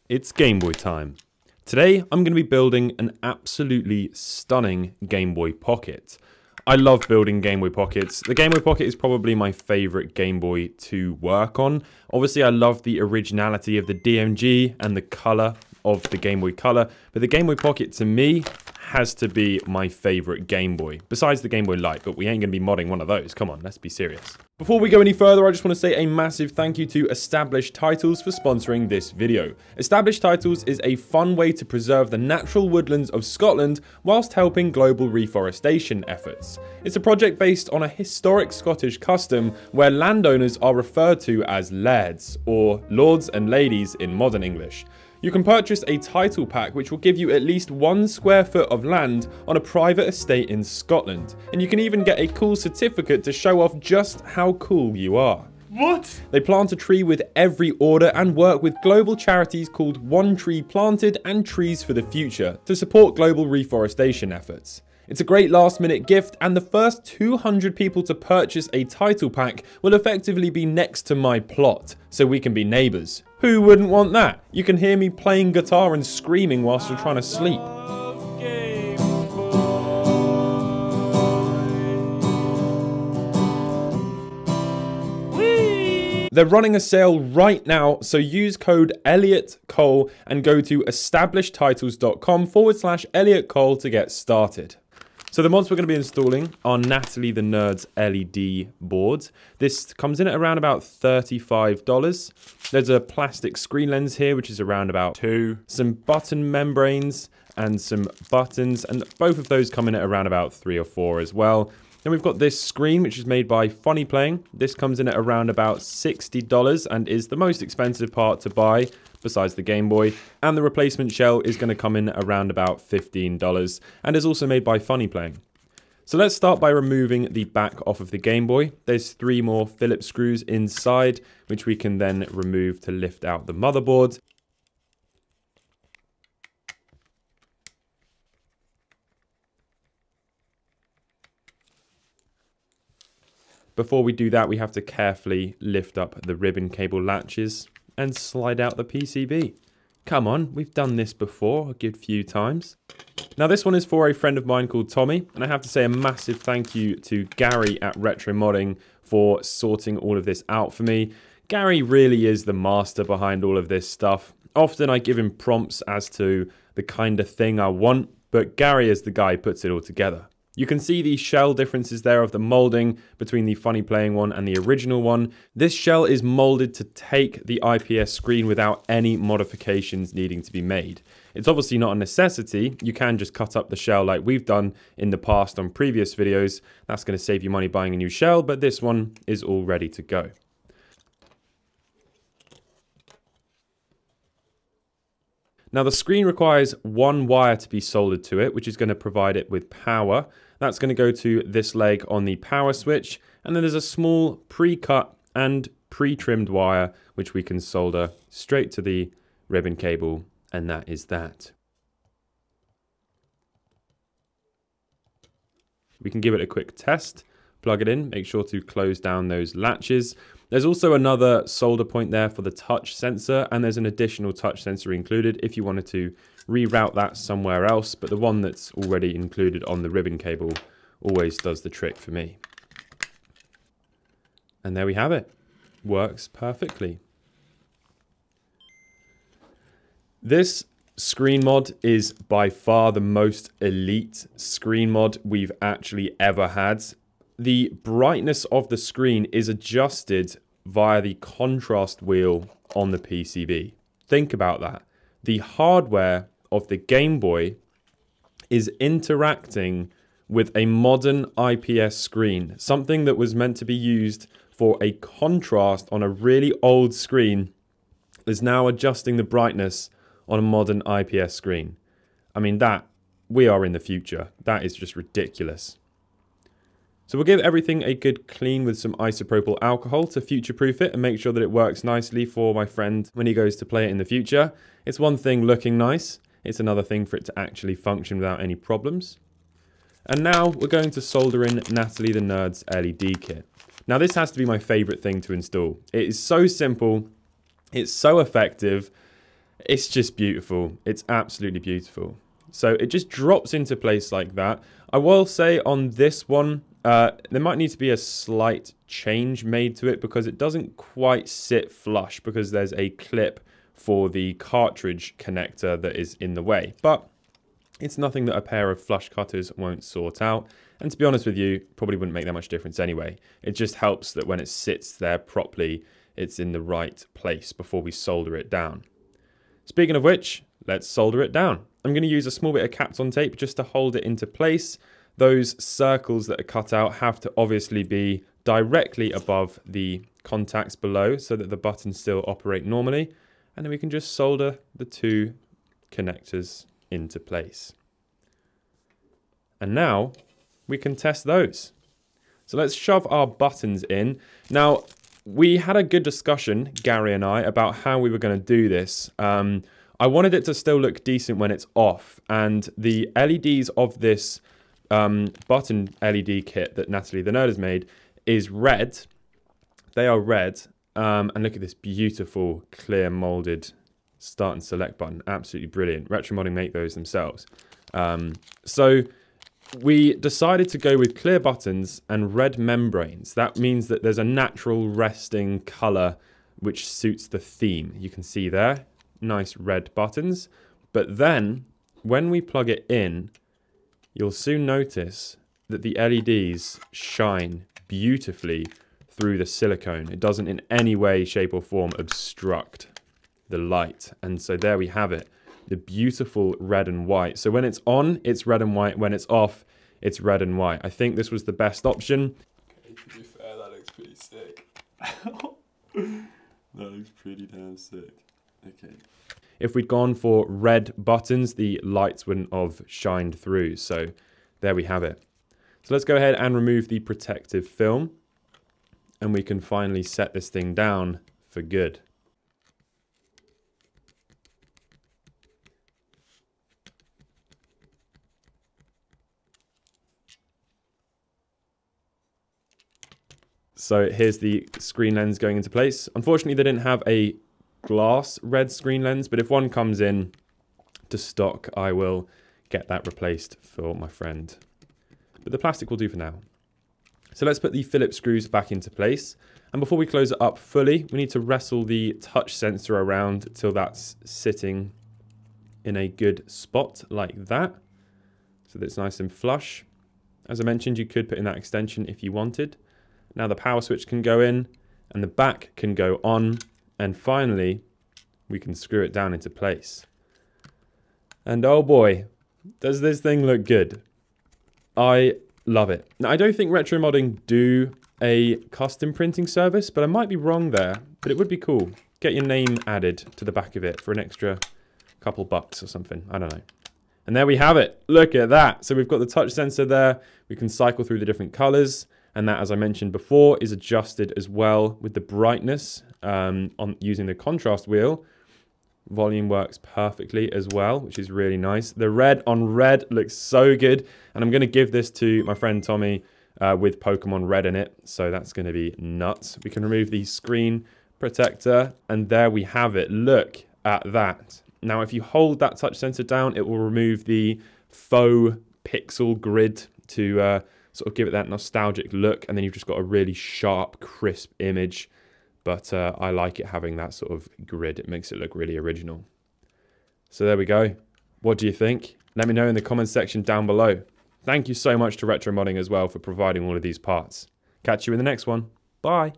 It's Game Boy time. Today I'm going to be building an absolutely stunning Game Boy Pocket. I love building Game Boy Pockets. The Game Boy Pocket is probably my favourite Game Boy to work on. Obviously I love the originality of the DMG and the colour of the Game Boy Color, but the Game Boy Pocket to me has to be my favourite Game Boy, besides the Game Boy Light, but we ain't going to be modding one of those. Come on, let's be serious. Before we go any further, I just want to say a massive thank you to Established Titles for sponsoring this video. Established Titles is a fun way to preserve the natural woodlands of Scotland whilst helping global reforestation efforts. It's a project based on a historic Scottish custom where landowners are referred to as lairds, or lords and ladies in modern English. You can purchase a title pack which will give you at least 1 square foot of land on a private estate in Scotland, and you can even get a cool certificate to show off just how cool you are. What? They plant a tree with every order and work with global charities called One Tree Planted and Trees for the Future to support global reforestation efforts. It's a great last minute gift, and the first 200 people to purchase a title pack will effectively be next to my plot, so we can be neighbours. Who wouldn't want that? You can hear me playing guitar and screaming whilst you're trying to sleep. They're running a sale right now, so use code Elliot Coll and go to establishedtitles.com/Elliot Coll to get started. So the mods we're going to be installing are Natalie the Nerd's LED board. This comes in at around about $35. There's a plastic screen lens here, which is around about $2. Some button membranes and some buttons, and both of those come in at around about $3 or $4 as well. Then we've got this screen, which is made by Funny Playing. This comes in at around about $60 and is the most expensive part to buy, besides the Game Boy. And the replacement shell is going to come in around about $15 and is also made by Funny Playing. So let's start by removing the back off of the Game Boy. There's 3 more Phillips screws inside, which we can then remove to lift out the motherboard. Before we do that, we have to carefully lift up the ribbon cable latches and slide out the PCB. Come on, we've done this before a good few times. Now this one is for a friend of mine called Tommy, and I have to say a massive thank you to Gary at Retro Modding for sorting all of this out for me. Gary really is the master behind all of this stuff. Often I give him prompts as to the kind of thing I want, but Gary is the guy who puts it all together. You can see the shell differences there of the molding between the Funny Playing one and the original one. This shell is molded to take the IPS screen without any modifications needing to be made. It's obviously not a necessity. You can just cut up the shell like we've done in the past on previous videos. That's going to save you money buying a new shell, but this one is all ready to go. Now the screen requires 1 wire to be soldered to it, which is going to provide it with power. That's going to go to this leg on the power switch, and then there's a small pre-cut and pre-trimmed wire which we can solder straight to the ribbon cable, and that is that. We can give it a quick test, plug it in, make sure to close down those latches. There's also another solder point there for the touch sensor, and there's an additional touch sensor included if you wanted to reroute that somewhere else, but the one that's already included on the ribbon cable always does the trick for me. And there we have it. Works perfectly. This screen mod is by far the most elite screen mod we've actually ever had. The brightness of the screen is adjusted via the contrast wheel on the PCB. Think about that. The hardware of the Game Boy is interacting with a modern IPS screen, something that was meant to be used for a contrast on a really old screen is now adjusting the brightness on a modern IPS screen. I mean, we are in the future. That is just ridiculous. So we'll give everything a good clean with some isopropyl alcohol to future-proof it and make sure that it works nicely for my friend when he goes to play it in the future. It's one thing looking nice, it's another thing for it to actually function without any problems. And now we're going to solder in Natalie the Nerd's LED kit. Now this has to be my favourite thing to install. It is so simple, it's so effective, It's just beautiful. It's absolutely beautiful. So it just drops into place like that. I will say on this one, there might need to be a slight change made to it because it doesn't quite sit flush because there's a clip for the cartridge connector that is in the way. But it's nothing that a pair of flush cutters won't sort out. And to be honest with you, probably wouldn't make that much difference anyway. It just helps that when it sits there properly, it's in the right place before we solder it down. Speaking of which, let's solder it down. I'm going to use a small bit of Kapton tape just to hold it into place. Those circles that are cut out have to obviously be directly above the contacts below so that the buttons still operate normally. And then we can just solder the two connectors into place. And now we can test those. So let's shove our buttons in. Now, we had a good discussion, Gary and I, about how we were going to do this. I wanted it to still look decent when it's off, and the LEDs of this button LED kit that Natalie the Nerd has made is red. They are red, and look at this beautiful clear molded start and select button. Absolutely brilliant. Retromodding make those themselves. So we decided to go with clear buttons and red membranes. That means that there's a natural resting color which suits the theme. You can see there, nice red buttons. But then when we plug it in, you'll soon notice that the LEDs shine beautifully through the silicone. It doesn't in any way, shape or form obstruct the light. And so there we have it. The beautiful red and white. So when it's on, it's red and white. When it's off, it's red and white. I think this was the best option. Okay, to be fair, that looks pretty sick. That looks pretty damn sick. Okay. If we'd gone for red buttons, the lights wouldn't have shined through. So there we have it. So let's go ahead and remove the protective film. And we can finally set this thing down for good. So here's the screen lens going into place. Unfortunately, they didn't have a glass red screen lens, but if one comes in to stock, I will get that replaced for my friend. But the plastic will do for now. So let's put the Phillips screws back into place. And before we close it up fully, we need to wrestle the touch sensor around till that's sitting in a good spot like that. So that it's nice and flush. As I mentioned, you could put in that extension if you wanted. Now the power switch can go in and the back can go on. And finally, we can screw it down into place. And oh boy, does this thing look good. I love it. Now, I don't think Retromodding do a custom printing service, but I might be wrong there. But it would be cool. Get your name added to the back of it for an extra couple bucks or something. I don't know. And there we have it. Look at that. So we've got the touch sensor there. We can cycle through the different colors. And that, as I mentioned before, is adjusted as well with the brightness on using the contrast wheel. Volume works perfectly as well, which is really nice. The red on red looks so good. And I'm going to give this to my friend Tommy with Pokemon Red in it. So that's going to be nuts. We can remove the screen protector. And there we have it. Look at that. Now, if you hold that touch sensor down, it will remove the faux pixel grid to sort of give it that nostalgic look. And then you've just got a really sharp, crisp image. But I like it having that sort of grid. It makes it look really original. So there we go. What do you think? Let me know in the comments section down below. Thank you so much to Retromodding as well for providing all of these parts. Catch you in the next one. Bye.